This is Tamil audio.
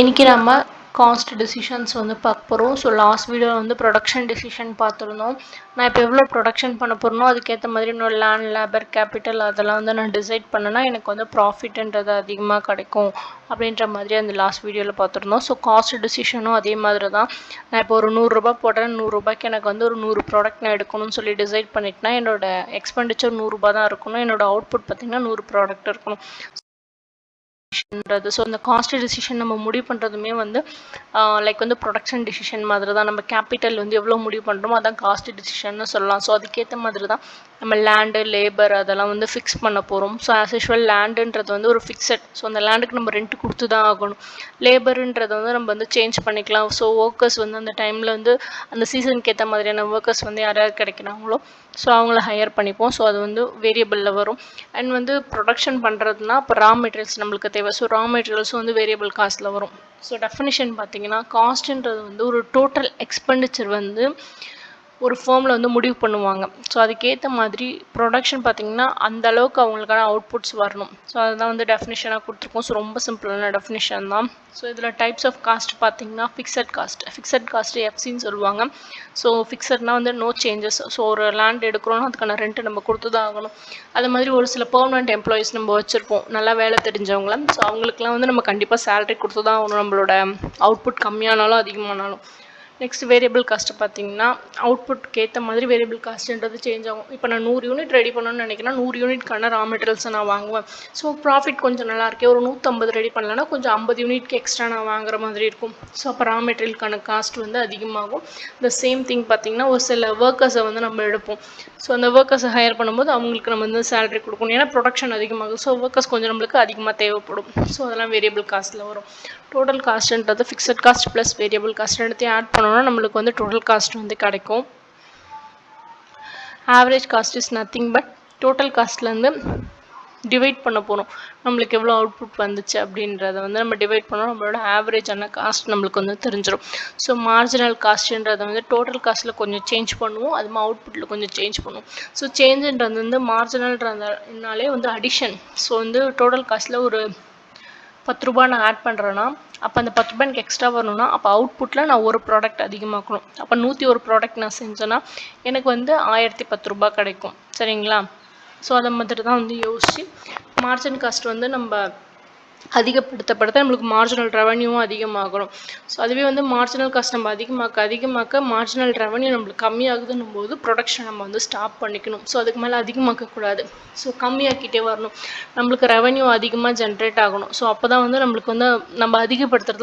இன்றைக்கி நம்ம காஸ்ட் டெசிஷன்ஸ் வந்து பார்க்க போகிறோம். ஸோ லாஸ்ட் வீடியோவில் வந்து ப்ரொடக்ஷன் டெசிஷன் பார்த்துருந்தோம். நான் இப்போ எவ்வளோ ப்ரொடக்ஷன் பண்ண போகிறனோ அதுக்கேற்ற மாதிரி என்னோட லேண்ட், லேபர், கேபிட்டல் அதெல்லாம் வந்து நான் டிசைட் பண்ணேன்னா எனக்கு வந்து ப்ராஃபிட்ன்றது அதிகமாக கிடைக்கும் அப்படின்ற மாதிரி அந்த லாஸ்ட் வீடியோவில் பார்த்துருந்தோம். ஸோ காஸ்ட் டெசிஷனும் அதே மாதிரி தான். நான் இப்போ ஒரு 100 ரூபாய் போடுறேன், 100 ரூபாய்க்கு எனக்கு வந்து ஒரு 100 ப்ராடக்ட் நான் எடுக்கணும்னு சொல்லி டிசைட் பண்ணிட்டேன்னா என்னோட எக்ஸ்பெண்டிச்சர் 100 ரூபாய் தான் இருக்கணும். என்னோட அவுட்புட் பார்த்திங்கன்னா 100 ப்ராடக்ட் இருக்கணும். ஸோ இந்த காஸ்ட் டெசிஷன் நம்ம முடிவு பண்ணுறதுமே வந்து லைக் வந்து ப்ரொடக்ஷன் டெசிஷன் மாதிரி தான். நம்ம கேபிட்டல் வந்து எவ்வளோ முடிவு பண்ணுறோமோ அதான் காஸ்ட் டெசிஷன்னு சொல்லலாம். ஸோ அதுக்கேற்ற மாதிரி தான் நம்ம லேண்டு, லேபர் அதெல்லாம் வந்து ஃபிக்ஸ் பண்ண போகிறோம். ஸோ ஆஸ் யூஷுவல் லேண்டுன்றது வந்து ஒரு ஃபிக்ஸட். ஸோ அந்த லேண்டுக்கு நம்ம ரெண்ட் கொடுத்து தான் ஆகணும். லேபருன்றது வந்து நம்ம வந்து சேஞ்ச் பண்ணிக்கலாம். ஸோ ஒர்க்கர்ஸ் வந்து அந்த டைமில் வந்து அந்த சீசனுக்கு ஏற்ற மாதிரியான ஒர்க்கர்ஸ் வந்து யாராவது கிடைக்கிறாங்களோ ஸோ அவங்கள ஹையர் பண்ணிப்போம். ஸோ அது வந்து வேரியபிளில் வரும். அண்ட் வந்து ப்ரொடக்ஷன் பண்ணுறதுனா இப்போ ரா மெட்டீரியல்ஸ் நம்மளுக்கு தேவை. ஸோ ரா மெட்டீரியல்ஸும் வந்து வேரியபிள் காஸ்ட்டில் வரும். ஸோ டெஃபினிஷன் பார்த்தீங்கன்னா காஸ்ட்ன்றது வந்து ஒரு டோட்டல் எக்ஸ்பெண்டிச்சர் வந்து ஒரு ஃபார்மில் வந்து முடிவு பண்ணுவாங்க. ஸோ அதுக்கேற்ற மாதிரி ப்ரொடக்ஷன் பார்த்திங்கன்னா அந்த அளவுக்கு அவங்களுக்கான அவுட்புட்ஸ் வரணும். ஸோ அதுதான் வந்து டெஃபினிஷனாக கொடுத்துருக்கோம். ஸோ ரொம்ப சிம்பிளான டெஃபினிஷன் தான். ஸோ இதில் டைப்ஸ் ஆஃப் காஸ்ட் பார்த்திங்கன்னா ஃபிக்ஸட் காஸ்ட் எஃப்சின்னு சொல்லுவாங்க. ஸோ ஃபிக்ஸட்னா வந்து நோ சேஞ்சஸ். ஸோ ஒரு லேண்ட் எடுக்கிறோன்னா அதுக்கான ரெண்ட்டு நம்ம கொடுத்து தான் ஆகணும். அது மாதிரி ஒரு சில பெர்மனன்ட் எம்ப்ளாயீஸ் நம்ம வச்சுருப்போம், நல்லா வேலை தெரிஞ்சவங்கள. ஸோ அவங்களுக்குலாம் வந்து நம்ம கண்டிப்பாக சேலரி கொடுத்து தான் ஆகணும், நம்மளோட அவுட்புட் கம்மியானாலும் அதிகமானாலும். நெக்ஸ்ட் வேரியபிள் காஸ்ட்டு பார்த்திங்கன்னா அவுட்புட்க்கு ஏற்ற மாதிரி வேரியபிள் காஸ்ட்டுன்றது சேஞ்ச் ஆகும். இப்போ நான் 100 யூனிட் ரெடி பண்ணணும்னு நினைக்கிறேன், 100 யூனிட்கான ரா மெட்டீரியல்ஸை நான் வாங்குவேன். ஸோ ப்ராஃபிட் கொஞ்சம் நல்லா இருக்கே, ஒரு 150 ரெடி பண்ணலன்னா கொஞ்சம் 50 யூனிட்க்கு எக்ஸ்ட்ரா நான் வாங்குற மாதிரி இருக்கும். ஸோ அப்போ ரா மெட்டீரியலுக்கான காஸ்ட் வந்து அதிகமாகும். இந்த சேம் திங் பார்த்திங்கன்னா ஒரு சில ஒர்க்கர்ஸை வந்து நம்ம எடுப்போம். ஸோ அந்த ஒர்க்கர்ஸை ஹையர் பண்ணும்போது அவங்களுக்கு நம்ம வந்து சேலரி கொடுக்கணும். ஏன்னா ப்ரொடக்ஷன் அதிகமாகும். ஸோ ஒர்க்கர்ஸ் கொஞ்சம் நம்மளுக்கு அதிகமாக தேவைப்படும். ஸோ அதெல்லாம் வேரியபிள் காஸ்ட்டில் வரும். டோட்டல் காஸ்ட்ன்றது fixed cost plus variable cost எடுத்து ஆட் பண்ணோன்னா நம்மளுக்கு வந்து டோட்டல் காஸ்ட் வந்து கிடைக்கும். Average cost is nothing but total காஸ்ட்லேருந்து டிவைட் பண்ண போகிறோம். நம்மளுக்கு எவ்வளோ அவுட்புட் வந்துச்சு அப்படின்றத வந்து நம்ம டிவைட் பண்ணோம். நம்மளோட ஆவரேஜான காஸ்ட் நம்மளுக்கு வந்து தெரிஞ்சிடும். ஸோ மார்ஜினல் காஸ்ட்டுன்றதை வந்து டோட்டல் காஸ்ட்டில் கொஞ்சம் சேஞ்ச் பண்ணுவோம், அதுமாதிரி அவுட்புட்டில் கொஞ்சம் சேஞ்ச் பண்ணுவோம். ஸோ சேஞ்சுன்றது வந்து மார்ஜினல்ன்றதுனாலே வந்து அடிஷன். ஸோ வந்து டோட்டல் காஸ்ட்டில் ஒரு 10 ரூபா நான் ஆட் பண்ணுறேன்னா அப்போ அந்த 10 ரூபா எனக்கு எக்ஸ்ட்ரா வரணும்னா அப்போ அவுட்புட்டில் நான் ஒரு ப்ராடக்ட் அதிகமாக்கணும். அப்போ 101 ப்ராடக்ட் நான் செஞ்சேன்னா எனக்கு வந்து 1010 ரூபா கிடைக்கும். சரிங்களா? ஸோ அதை மாதிரி தான் வந்து யோசித்து மார்ஜின் காஸ்ட் வந்து நம்ம அதிகப்படுத்த நம்மளுக்கு மார்ஜினல் ரெவன்யூவும் அதிகமாகணும். ஸோ அதுவே வந்து மார்ஜினல் காஸ்ட் நம்ம அதிகமாக்க மார்ஜினல் ரெவன்யூ நம்மளுக்கு கம்மியாகுதுன்னும் போது ப்ரொடக்ஷன் நம்ம வந்து ஸ்டாப் பண்ணிக்கணும். ஸோ அதுக்கு மேலே அதிகமாக்கக்கூடாது. ஸோ கம்மியாக்கிட்டே வரணும். நம்மளுக்கு ரெவன்யூ அதிகமாக ஜென்ரேட் ஆகணும். ஸோ அப்போ தான் வந்து நம்மளுக்கு வந்து நம்ம அதிகப்படுத்துறது